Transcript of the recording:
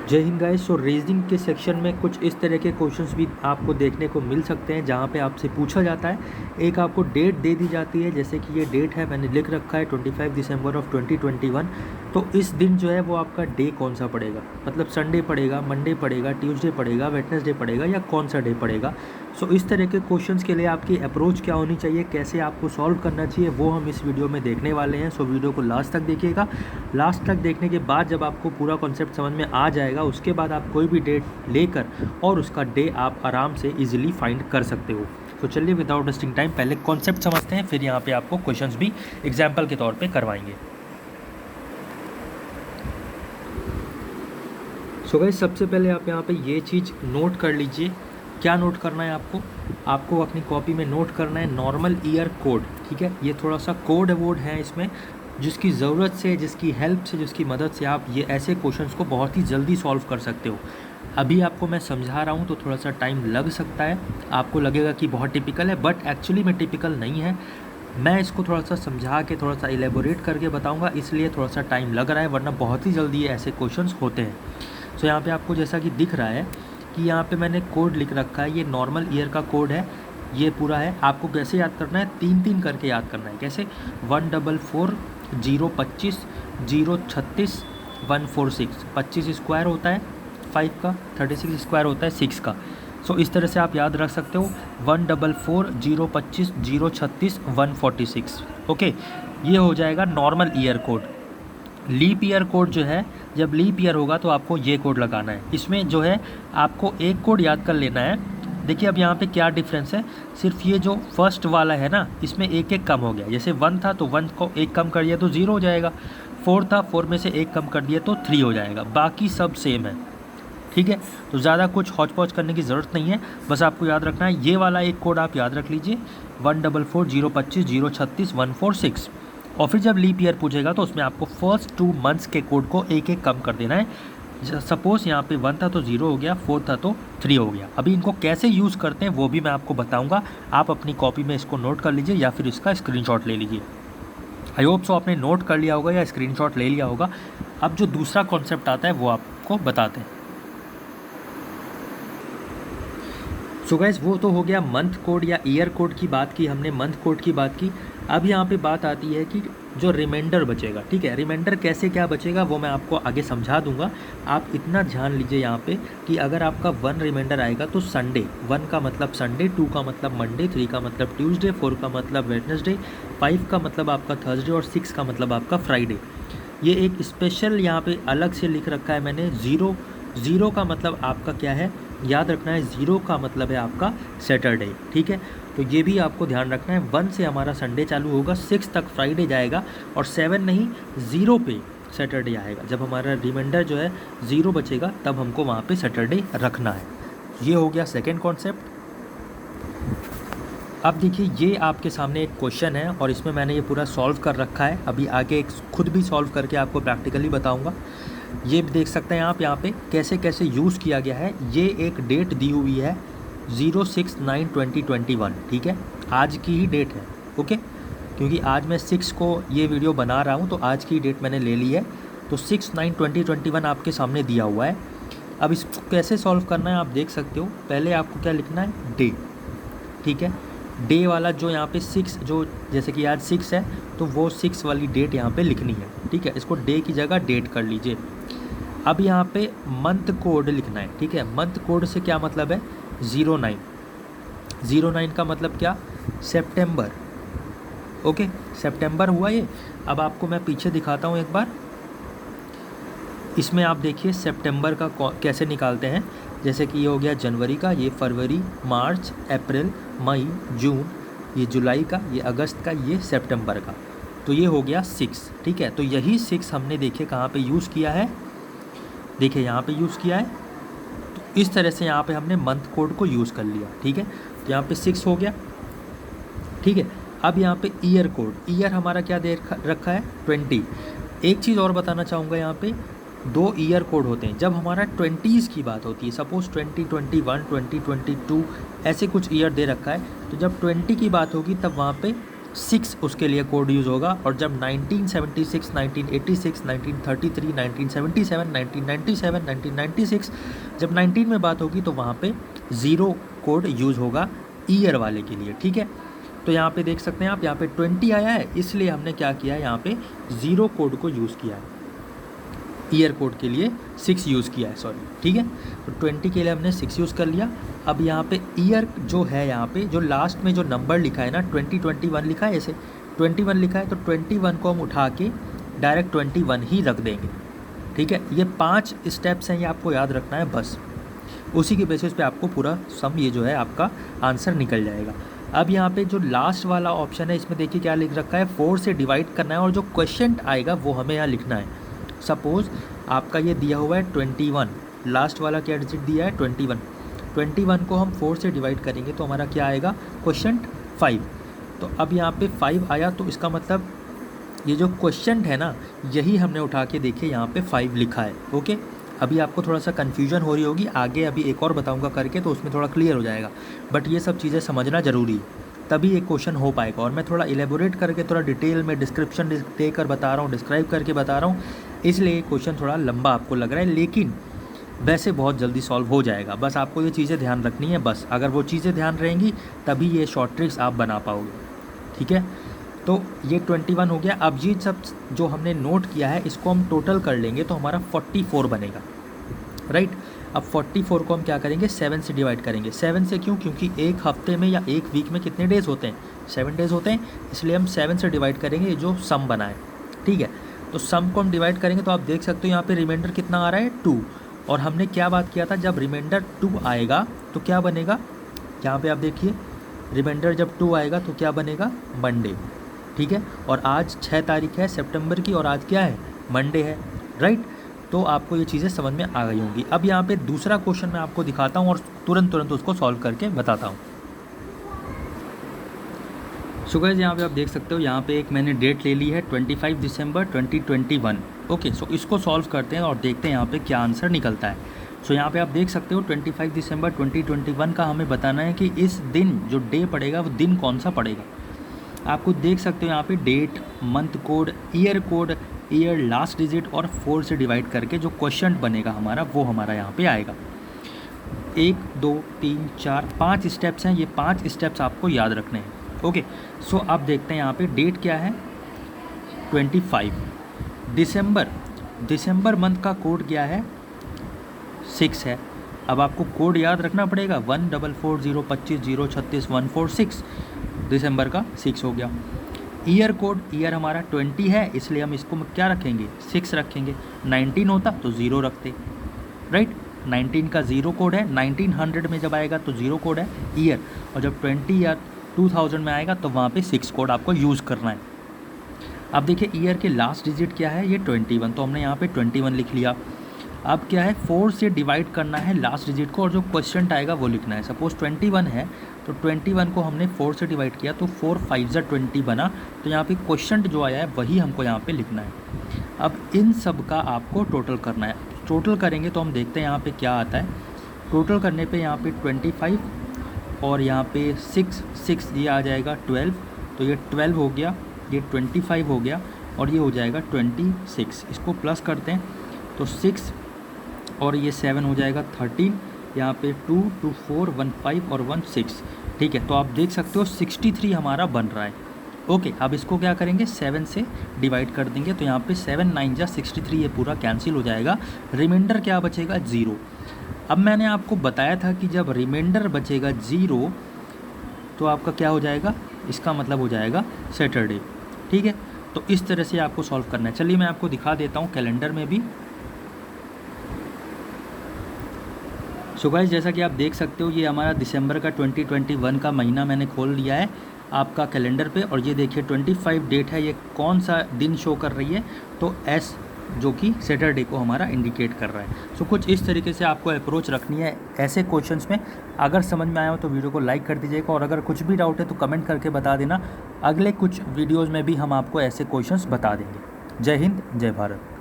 जय हिंद गाइस। सो रीजनिंग के सेक्शन में कुछ इस तरह के क्वेश्चंस भी आपको देखने को मिल सकते हैं जहाँ पे आपसे पूछा जाता है, एक आपको डेट दे दी जाती है, जैसे कि ये डेट है, मैंने लिख रखा है 25 दिसंबर ऑफ 2021। तो इस दिन जो है वो आपका डे कौन सा पड़ेगा, मतलब संडे पड़ेगा, मंडे पड़ेगा, ट्यूसडे पड़ेगा, वेडनेसडे पड़ेगा या कौन सा डे पड़ेगा। सो इस तरह के क्वेश्चंस के लिए आपकी अप्रोच क्या होनी चाहिए, कैसे आपको सॉल्व करना चाहिए, वो हम इस वीडियो में देखने वाले हैं। सो वीडियो को लास्ट तक देखिएगा। लास्ट तक देखने के बाद जब आपको पूरा कॉन्सेप्ट समझ में आ जाएगा, उसके बाद आप कोई भी डेट लेकर और उसका डे आप आराम से इजीली फाइंड कर सकते हो। तो चलिए विदाउट वेस्टिंग टाइम पहले कॉन्सेप्ट समझते हैं, फिर यहाँ पे आपको क्वेश्चंस भी एग्जाम्पल के तौर पे करवाएंगे। सो गाइस, सबसे पहले आप यहाँ पे ये चीज़ नोट कर लीजिए। क्या नोट करना है आपको अपनी कॉपी में नोट करना है नॉर्मल ईयर कोड। ठीक है, ये थोड़ा सा कोड अवॉर्ड है इसमें, जिसकी ज़रूरत से, जिसकी हेल्प से, जिसकी मदद से आप ये ऐसे क्वेश्चंस को बहुत ही जल्दी सॉल्व कर सकते हो। अभी आपको मैं समझा रहा हूँ तो थोड़ा सा टाइम लग सकता है, आपको लगेगा कि बहुत टिपिकल है, बट एक्चुअली में टिपिकल नहीं है। मैं इसको थोड़ा सा समझा के थोड़ा सा एलेबोरेट करके बताऊँगा, इसलिए थोड़ा सा टाइम लग रहा है, वरना बहुत ही जल्दी ये ऐसे क्वेश्चंस होते हैं। सो यहाँ पे आपको जैसा कि दिख रहा है कि यहाँ पे मैंने कोड लिख रखा है, ये नॉर्मल ईयर का कोड है, ये पूरा है। आपको कैसे याद करना है, 3-3 करके याद करना है। कैसे? 144 025 036 146। 25 स्क्वायर होता है 5 का, 36 स्क्वायर होता है 6 का। सो इस तरह से आप याद रख सकते हो 144 025 036 146। ओके, ये हो जाएगा normal year code. Leap year code जो है, जब लीप ईयर होगा तो आपको ये कोड लगाना है। इसमें जो है आपको एक कोड याद कर लेना है। देखिए अब यहाँ पे क्या डिफरेंस है, सिर्फ ये जो फर्स्ट वाला है ना, इसमें एक एक कम हो गया। जैसे 1 था तो 1 को एक कम कर दिया तो 0 हो जाएगा, 4 था 4 में से एक कम कर दिया तो 3 हो जाएगा, बाकी सब सेम है। ठीक है, तो ज़्यादा कुछ हौच पौच करने की ज़रूरत नहीं है, बस आपको याद रखना है ये वाला एक कोड आप याद रख लीजिए, 144 025 036 146। और फिर जब लीप ईयर पूछेगा तो उसमें आपको फर्स्ट 2 मंथ्स के कोड को एक एक कम कर देना है। सपोज़ यहाँ पे 1 था तो 0 हो गया, 4 था तो 3 हो गया। अभी इनको कैसे यूज़ करते हैं वो भी मैं आपको बताऊँगा, आप अपनी कॉपी में इसको नोट कर लीजिए या फिर इसका स्क्रीनशॉट ले लीजिए। आई होप सो आपने नोट कर लिया होगा या स्क्रीनशॉट ले लिया होगा। अब जो दूसरा कॉन्सेप्ट आता है वो आपको बताते हैं। सो गाइस, वो तो हो गया मंथ कोड या ईयर कोड की बात की हमने, मंथ कोड की बात की। अब यहाँ पे बात आती है कि जो रिमाइंडर बचेगा, ठीक है, रिमाइंडर कैसे क्या बचेगा वो मैं आपको आगे समझा दूंगा। आप इतना ध्यान लीजिए यहाँ पे कि अगर आपका 1 रिमाइंडर आएगा तो संडे, 1 का मतलब संडे, 2 का मतलब मंडे, 3 का मतलब ट्यूसडे, 4 का मतलब वेडनेसडे, 5 का मतलब आपका थर्सडे और 6 का मतलब आपका फ्राइडे। ये एक स्पेशल यहाँ पे अलग से लिख रखा है मैंने। ज़ीरो का मतलब आपका क्या है, याद रखना है, 0 का मतलब है आपका सैटरडे। ठीक है, तो ये भी आपको ध्यान रखना है। 1 से हमारा संडे चालू होगा, 6 तक फ्राइडे जाएगा और 7 नहीं 0 पे सैटरडे आएगा। जब हमारा रिमाइंडर जो है 0 बचेगा तब हमको वहाँ पे सैटरडे रखना है। ये हो गया सेकेंड कॉन्सेप्ट। अब देखिए ये आपके सामने एक क्वेश्चन है और इसमें मैंने ये पूरा सॉल्व कर रखा है। अभी आगे खुद भी सॉल्व करके आपको प्रैक्टिकली बताऊँगा। ये भी देख सकते हैं आप यहाँ पे कैसे कैसे यूज़ किया गया है। ये एक डेट दी हुई है 06/9/2021। ठीक है, आज की ही डेट है। ओके, क्योंकि आज मैं 6 को ये वीडियो बना रहा हूँ तो आज की डेट मैंने ले ली है। तो 6/9/2021 आपके सामने दिया हुआ है। अब इसको कैसे सॉल्व करना है आप देख सकते हो। पहले आपको क्या लिखना है, डे। ठीक है, डे वाला जो यहाँ पे 6, जो जैसे कि आज 6 है तो वो 6 वाली डेट यहाँ पे लिखनी है। ठीक है, इसको डे की जगह डेट कर लीजिए। अब यहाँ पे मंथ कोड लिखना है। ठीक है, मंथ कोड से क्या मतलब है, 09 का मतलब क्या, सितंबर। ओके, सितंबर हुआ ये। अब आपको मैं पीछे दिखाता हूँ एक बार। इसमें आप देखिए सितंबर का कैसे निकालते हैं। जैसे कि ये हो गया जनवरी का, ये फरवरी, मार्च, अप्रैल, मई, जून, ये जुलाई का, ये अगस्त का, ये सितंबर का। तो ये हो गया 6। ठीक है, तो यही 6 हमने देखिए कहाँ पे यूज़ किया है, देखिए यहाँ पे यूज़ किया है। तो इस तरह से यहाँ पे हमने मंथ कोड को यूज़ कर लिया। ठीक है, तो यहाँ पे 6 हो गया। ठीक है, अब यहाँ पे ईयर कोड, ईयर हमारा क्या दे रखा है, 20। एक चीज़ और बताना चाहूँगा, यहाँ पे 2 ईयर कोड होते हैं जब हमारा 20s की बात होती है। सपोज़ 2021 2022 ऐसे कुछ ईयर दे रखा है, तो जब 20 की बात होगी तब वहाँ पे 6 उसके लिए कोड यूज़ होगा। और जब 1976, 1986, 1933, 1977, 1997, 1996 जब 19 में बात होगी तो वहाँ पे 0 कोड यूज़ होगा ईयर वाले के लिए, ठीक है। तो यहाँ पे देख सकते हैं आप, यहाँ पे 20 आया है, इसलिए हमने क्या किया है, यहाँ पे 0 कोड को यूज़ किया है। ईयर कोड के लिए 6 यूज़ किया है, सॉरी, ठीक है। तो 20 के लिए हमने 6 यूज़ कर लिया। अब यहाँ पे ईयर जो है, यहाँ पे जो लास्ट में जो नंबर लिखा है ना, 2021 लिखा है, ऐसे 21 लिखा है, तो 21 को हम उठा के डायरेक्ट 21 ही रख देंगे, ठीक है। ये 5 स्टेप्स हैं, ये आपको याद रखना है बस। उसी के बेसिस पे आपको पूरा सम ये जो है आपका आंसर निकल जाएगा। अब यहाँ पे जो लास्ट वाला ऑप्शन है, इसमें देखिए क्या लिख रखा है, 4 से डिवाइड करना है और जो क्वेश्चन आएगा वो हमें यहाँ लिखना है। सपोज़ आपका ये दिया हुआ है 21, लास्ट वाला क्या डिजिट दिया है 21, 21 को हम 4 से डिवाइड करेंगे तो हमारा क्या आएगा, क्वेश्चन 5। तो अब यहाँ पे 5 आया, तो इसका मतलब ये जो क्वेश्चन है ना, यही हमने उठा के देखिए यहाँ पे 5 लिखा है, ओके। अभी आपको थोड़ा सा कन्फ्यूजन हो रही होगी, आगे अभी एक और बताऊँगा करके, तो उसमें थोड़ा क्लियर हो जाएगा। बट ये सब चीज़ें समझना ज़रूरी है, तभी एक क्वेश्चन हो पाएगा। और मैं थोड़ा इलेबोरेट करके थोड़ा डिटेल में डिस्क्रिप्शन देकर बता रहा हूँ, डिस्क्राइब करके बता रहा हूँ, इसलिए क्वेश्चन थोड़ा लंबा आपको लग रहा है, लेकिन वैसे बहुत जल्दी सॉल्व हो जाएगा। बस आपको ये चीज़ें ध्यान रखनी है, बस अगर वो चीज़ें ध्यान रहेंगी तभी ये शॉर्ट ट्रिक्स आप बना पाओगे, ठीक है। तो ये 21 हो गया। अब ये सब जो हमने नोट किया है इसको हम टोटल कर लेंगे तो हमारा 44 बनेगा, राइट। अब 44 को हम क्या करेंगे, 7 से डिवाइड करेंगे। 7 से क्यों, क्योंकि एक हफ्ते में या एक वीक में कितने डेज़ होते हैं, 7 डेज़ होते हैं, इसलिए हम 7 से डिवाइड करेंगे ये जो सम बना है, ठीक है। तो सम को हम डिवाइड करेंगे तो आप देख सकते हो यहाँ पे रिमाइंडर कितना आ रहा है, 2। और हमने क्या बात किया था, जब रिमाइंडर 2 आएगा तो क्या बनेगा, यहाँ पे आप देखिए रिमाइंडर जब 2 आएगा तो क्या बनेगा, मंडे, ठीक है। और आज 6 तारीख है सितंबर की और आज क्या है, मंडे है, राइट। तो आपको ये चीज़ें समझ में आ गई होंगी। अब यहाँ पे दूसरा क्वेश्चन मैं आपको दिखाता हूँ और तुरंत उसको सॉल्व करके बताता हूँ। सो गाइस यहाँ पे आप देख सकते हो, यहाँ पे एक मैंने डेट ले ली है 25 दिसंबर 2021, ओके। सो इसको सॉल्व करते हैं और देखते हैं यहाँ पे क्या आंसर निकलता है। सो यहाँ पे आप देख सकते हो 25 दिसंबर 2021 का हमें बताना है कि इस दिन जो डे पड़ेगा वो दिन कौन सा पड़ेगा। आपको देख सकते हो यहाँ पे date, month code, year last digit और 4 से डिवाइड करके जो क्वेश्चन बनेगा हमारा वो हमारा यहाँ पे आएगा। 1 2 3 4 5 स्टेप्स हैं, ये 5 स्टेप्स आपको याद रखने हैं, ओके। सो अब देखते हैं यहाँ पे डेट क्या है, 25 दिसंबर मंथ का कोड क्या है, 6 है। अब आपको कोड याद रखना पड़ेगा, 144025036 दिसंबर का 6 हो गया। ईयर कोड, ईयर हमारा 20 है, इसलिए हम इसको क्या रखेंगे, 6 रखेंगे। 19 होता तो 0 रखते, राइट। 19 का 0 कोड है, 1900 में जब आएगा तो 0 कोड है ईयर, और जब 20 या 2000 में आएगा तो वहाँ पे 6 कोड आपको यूज़ करना है। अब देखिए ईयर के लास्ट डिजिट क्या है, ये 21, तो हमने यहाँ पे 21 लिख लिया। अब क्या है, 4 से डिवाइड करना है लास्ट डिजिट को और जो क्वेश्चन आएगा वो लिखना है। सपोज़ 21 है तो 21 को हमने 4 से डिवाइड किया तो 4 5 जा 20 बना, तो यहाँ पे क्वेश्चन जो आया है वही हमको यहाँ पे लिखना है। अब इन सब का आपको टोटल करना है। टोटल करेंगे तो हम देखते हैं यहाँ पे क्या आता है। टोटल करने पे यहाँ पे 25 और यहाँ पे 6 ये आ जाएगा 12, तो ये 12 हो गया, ये 25 हो गया और ये हो जाएगा 26। इसको प्लस करते हैं तो 6 और ये 7 हो जाएगा 13, यहाँ पे 2 2 4 1 5 और 1 6, ठीक है। तो आप देख सकते हो 63 हमारा बन रहा है, ओके। अब इसको क्या करेंगे, 7 से डिवाइड कर देंगे तो यहाँ पे 7 9 जा 63, ये पूरा कैंसिल हो जाएगा। रिमाइंडर क्या बचेगा, 0। अब मैंने आपको बताया था कि जब रिमाइंडर बचेगा 0 तो आपका क्या हो जाएगा, इसका मतलब हो जाएगा सैटरडे, ठीक है। तो इस तरह से आपको सॉल्व करना है। चलिए मैं आपको दिखा देता हूँ कैलेंडर में भी। सो गाइस जैसा कि आप देख सकते हो ये हमारा दिसंबर का 2021 का महीना मैंने खोल लिया है आपका कैलेंडर पे, और ये देखिए 25 डेट है, ये कौन सा दिन शो कर रही है, तो एस जो कि सैटरडे को हमारा इंडिकेट कर रहा है। सो कुछ इस तरीके से आपको अप्रोच रखनी है ऐसे क्वेश्चंस में। अगर समझ में आया हो तो वीडियो को लाइक कर दीजिएगा, और अगर कुछ भी डाउट है तो कमेंट करके बता देना। अगले कुछ वीडियोज़ में भी हम आपको ऐसे क्वेश्चंस बता देंगे। जय हिंद, जय भारत।